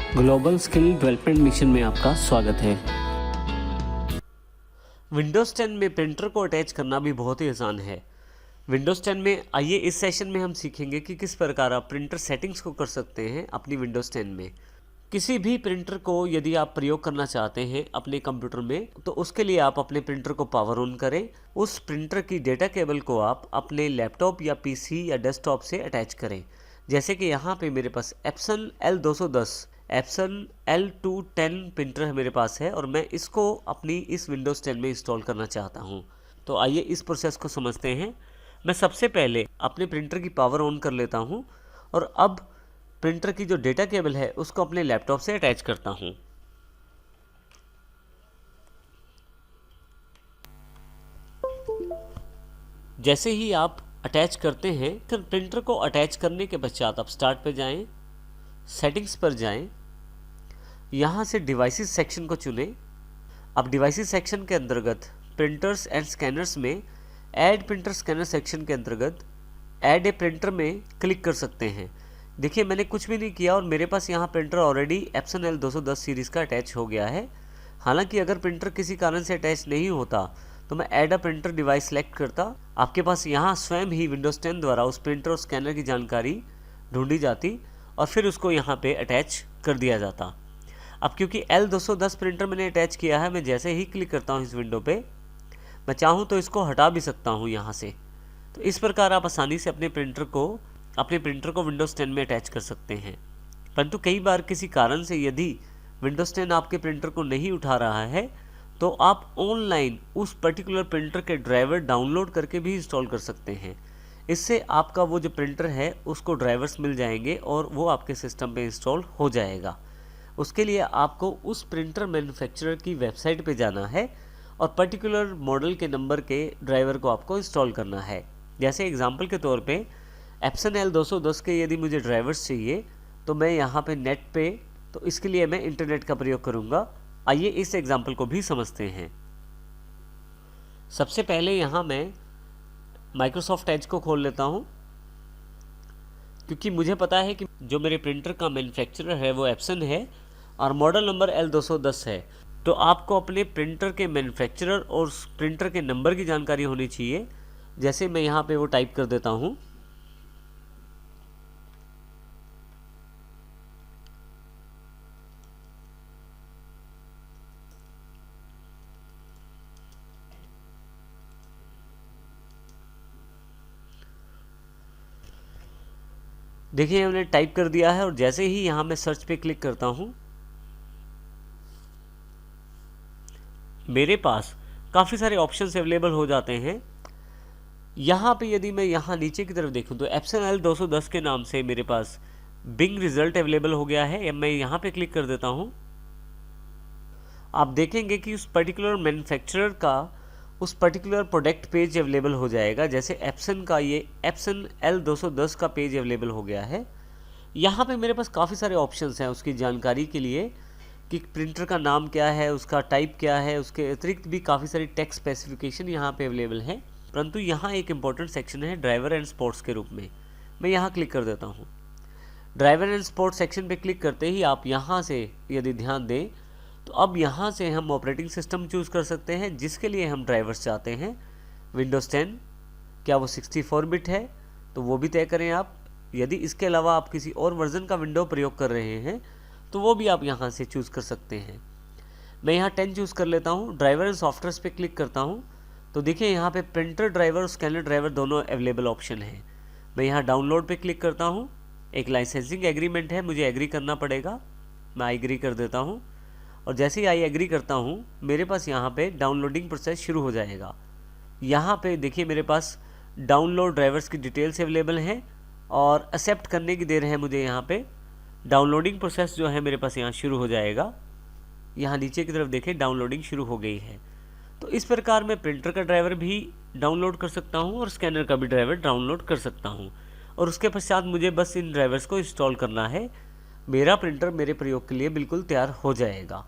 Global skill development mission में आपका स्वागत है। विंडोज़ 10 में प्रिंटर को अटैच करना भी बहुत ही आसान है। विंडोज़ 10 में आइए इस सेशन में हम सीखेंगे कि किस प्रकार आप प्रिंटर सेटिंग्स को कर सकते हैं अपनी विंडोज़ 10 में। किसी भी प्रिंटर को यदि आप प्रयोग करना चाहते हैं अपने कंप्यूटर में, तो उसके लिए आप अपने प्रिंटर को पावर ऑन करें। उस प्रिंटर की डेटा केबल को आप अपने लैपटॉप या पीसी या डेस्कटॉप से अटैच करें। जैसे कि यहाँ पे मेरे पास Epson L210 Epson L210 printer है मेरे पास है, और मैं इसको अपनी इस विंडोज़ 10 में इंस्टॉल करना चाहता हूँ। तो आइए इस प्रोसेस को समझते हैं। मैं सबसे पहले अपने प्रिंटर की पावर ऑन कर लेता हूँ और अब प्रिंटर की जो डेटा केबल है उसको अपने लैपटॉप से अटैच करता हूँ। जैसे ही आप अटैच करते हैं, फिर प्रिंटर को अटैच करने के पश्चात आप स्टार्ट पर जाएं, सेटिंग्स पर जाएं, यहाँ से डिवाइसेस सेक्शन को चुनें। अब डिवाइसेस सेक्शन के अंतर्गत प्रिंटर्स एंड स्कैनर्स में ऐड प्रिंटर स्कैनर सेक्शन के अंतर्गत ऐड ए प्रिंटर में क्लिक कर सकते हैं। देखिए मैंने कुछ भी नहीं किया और मेरे पास यहाँ printer already Epson L210 series का अटैच हो गया है। हालांकि अगर प्रिंटर किसी कारण से अटैच नहीं होता तो मैं add a printer device select करता। आपके पास यहाँ स्वयं ही विंडोज़ 10 द्वारा उस प्रिंटर और स्कैनर की जानकारी ढूंढी जाती और फिर उसको यहाँ पे अटैच कर दिया जाता। अब क्योंकि L210 प्रिंटर मैंने अटैच किया है, मैं जैसे ही क्लिक करता हूँ इस विंडो पे, मैं चाहूँ तो इसको हटा भी सकता हूँ यहाँ से। तो इस प्रकार आप आसानी से अपने प्रिंटर को विंडोज़ 10 में अटैच कर सकते हैं। परंतु कई बार किसी कारण से यदि विंडोज़ 10 आपके प्रिंटर को नहीं उठा रहा है, तो आप ऑनलाइन उस पर्टिकुलर प्रिंटर के ड्राइवर डाउनलोड करके भी इंस्टॉल कर सकते हैं। इससे आपका वो जो प्रिंटर है उसको ड्राइवर्स मिल जाएंगे और वो आपके सिस्टम पे इंस्टॉल हो जाएगा। उसके लिए आपको उस प्रिंटर मैन्युफैक्चरर की वेबसाइट पे जाना है और पर्टिकुलर मॉडल के नंबर के ड्राइवर को आपको इंस्टॉल करना है। जैसे एग्जांपल के तौर पे एप्सन L210 के यदि मुझे ड्राइवर्स चाहिए तो मैं यहाँ पे नेट पे, तो इसके लिए मैं इंटरनेट का प्रयोग करूँगा। आइए इस एग्जाम्पल को भी समझते हैं। सबसे पहले यहाँ मैं माइक्रोसॉफ्ट एज को खोल लेता हूँ, क्योंकि मुझे पता है कि जो मेरे प्रिंटर का मैन्युफैक्चरर है वो एप्सन है और मॉडल नंबर L210 है। तो आपको अपने प्रिंटर के मैन्युफैक्चरर और प्रिंटर के नंबर की जानकारी होनी चाहिए। जैसे मैं यहाँ पे वो टाइप कर देता हूँ। देखिए हमने टाइप कर दिया है और जैसे ही यहाँ मैं सर्च पे क्लिक करता हूँ, मेरे पास काफ़ी सारे ऑप्शंस अवेलेबल हो जाते हैं। यहाँ पे यदि मैं यहाँ नीचे की तरफ देखूँ तो एप्सन L210 के नाम से मेरे पास बिंग रिजल्ट अवेलेबल हो गया है। मैं यहाँ पे क्लिक कर देता हूँ। आप देखेंगे कि उस पर्टिकुलर मैन्युफैक्चरर का उस पर्टिकुलर प्रोडक्ट पेज अवेलेबल हो जाएगा। जैसे एप्सन का ये एप्सन L210 का पेज अवेलेबल हो गया है। यहाँ पे मेरे पास काफ़ी सारे ऑप्शंस हैं उसकी जानकारी के लिए कि प्रिंटर का नाम क्या है, उसका टाइप क्या है। उसके अतिरिक्त भी काफ़ी सारी टेक्स्ट स्पेसिफिकेशन यहाँ पे अवेलेबल है। परंतु यहाँ एक इम्पॉर्टेंट सेक्शन है ड्राइवर एंड स्पोर्ट्स के रूप में। मैं यहाँ क्लिक कर देता हूँ। ड्राइवर एंड स्पोर्ट्स सेक्शन पे क्लिक करते ही आप यहाँ से यदि ध्यान दें तो अब यहाँ से हम ऑपरेटिंग सिस्टम चूज़ कर सकते हैं जिसके लिए हम ड्राइवर्स चाहते हैं। विंडोज़ 10 क्या वो 64 बिट है तो वो भी तय करें आप। यदि इसके अलावा आप किसी और वर्जन का विंडो प्रयोग कर रहे हैं तो वो भी आप यहाँ से चूज़ कर सकते हैं। मैं यहाँ 10 चूज़ कर लेता हूँ। ड्राइवर एंड सॉफ्टवेयर पे क्लिक करता हूँ तो देखिए यहाँ पे प्रिंटर ड्राइवर और स्कैनर ड्राइवर दोनों अवेलेबल ऑप्शन है। मैं यहाँ डाउनलोड पे क्लिक करता हूँ। एक लाइसेंसिंग एग्रीमेंट है, मुझे एग्री करना पड़ेगा। मैं आई एग्री कर देता हूँ और जैसे ही आई एग्री करता हूँ मेरे पास यहाँ पे डाउनलोडिंग प्रोसेस शुरू हो जाएगा। यहाँ पे देखिए मेरे पास डाउनलोड ड्राइवर्स की डिटेल्स अवेलेबल हैं और एक्सेप्ट करने की देर है मुझे। यहाँ पे डाउनलोडिंग प्रोसेस जो है मेरे पास यहाँ शुरू हो जाएगा। यहाँ नीचे की तरफ देखें डाउनलोडिंग शुरू हो गई है। तो इस प्रकार मैं प्रिंटर का ड्राइवर भी डाउनलोड कर सकता हूँ और स्कैनर का भी ड्राइवर डाउनलोड कर सकता हूँ और उसके पश्चात मुझे बस इन ड्राइवर्स को इंस्टॉल करना है। मेरा प्रिंटर मेरे प्रयोग के लिए बिल्कुल तैयार हो जाएगा।